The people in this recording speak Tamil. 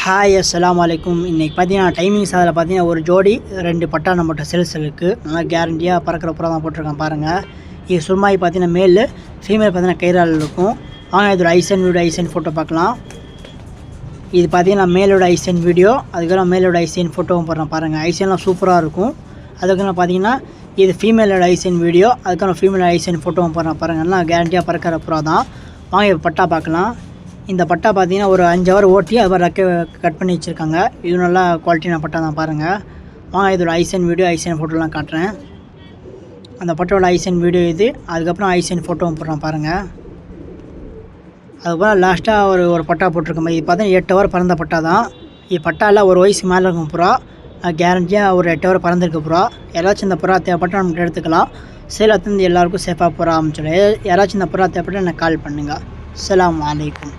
ஹாய் அஸ்ஸலாமு அலைக்கும். இன்றைக்கி பார்த்தீங்கன்னா டைமிங்ஸ் அதில் பார்த்தீங்கன்னா ஒரு ஜோடி 2 பட்டா நம்மகிட்ட சேல்ஸ் இருக்குது. நல்லா கேரண்டியாக பறக்கிற புறா தான் போட்டிருக்கேன் பாருங்கள். இது சுருமாய் பார்த்தீங்கன்னா மேல், ஃபீமேல் பார்த்தீங்கன்னா கைரால் இருக்கும். வாங்க இதோட ஐசன் வீடியோ ஐசன் ஃபோட்டோ பார்க்கலாம். இது பார்த்தீங்கன்னா மேலோட ஐசன் வீடியோ, அதுக்கப்புறம் மேலோட ஐசன் ஃபோட்டோவும் போடுறேன் பாருங்கள். ஐசன்லாம் சூப்பராக இருக்கும். அதுக்கப்புறம் பார்த்தீங்கன்னா இது ஃபீமேலோட ஐசன் வீடியோ, அதுக்கப்புறம் ஃபீமேல் ஐசன் ஃபோட்டோவும் போடுறேன் பாருங்கள். நல்லா கேரண்டியாக பறக்கிற புறா தான். வாங்க இப்போ பட்டா பார்க்கலாம். இந்த பட்டா பார்த்தீங்கன்னா ஒரு 5 ஹவர் ஓட்டி அது ரெக்க கட் பண்ணி வச்சுருக்காங்க. இது நல்லா குவாலிட்டியான பட்டா தான் பாருங்கள். வாங்க இதோட ஐசன் வீடியோ ஐசன் ஃபோட்டோலாம் காட்டுறேன். அந்த பட்டோட ஐசன் வீடியோ இது, அதுக்கப்புறம் ஐசன் ஃபோட்டோவும் போடுறேன் பாருங்கள். அதுக்கப்புறம் லாஸ்ட்டாக ஒரு பட்டா போட்டிருக்கோம். இது பார்த்தீங்கன்னா 8 ஹவர் பறந்த பட்டா தான். இது பட்டாவில் ஒரு வயசு மேலே இருக்கும் புறா. கேரண்டியாக ஒரு 8 ஹவர் பறந்துருக்கு புறா. யாராச்சும் இந்த புறா தேவைப்பட்டால் நம்மகிட்ட எடுத்துக்கலாம். சேலத்துலேருந்து எல்லாருக்கும் சேஃபாக புறா அமைச்சிடும். யாராச்சும் இந்த புறா தேவைப்பட்டால் எனக்கு கால் பண்ணுங்கள். அஸ்ஸலாமு அலைக்கும்.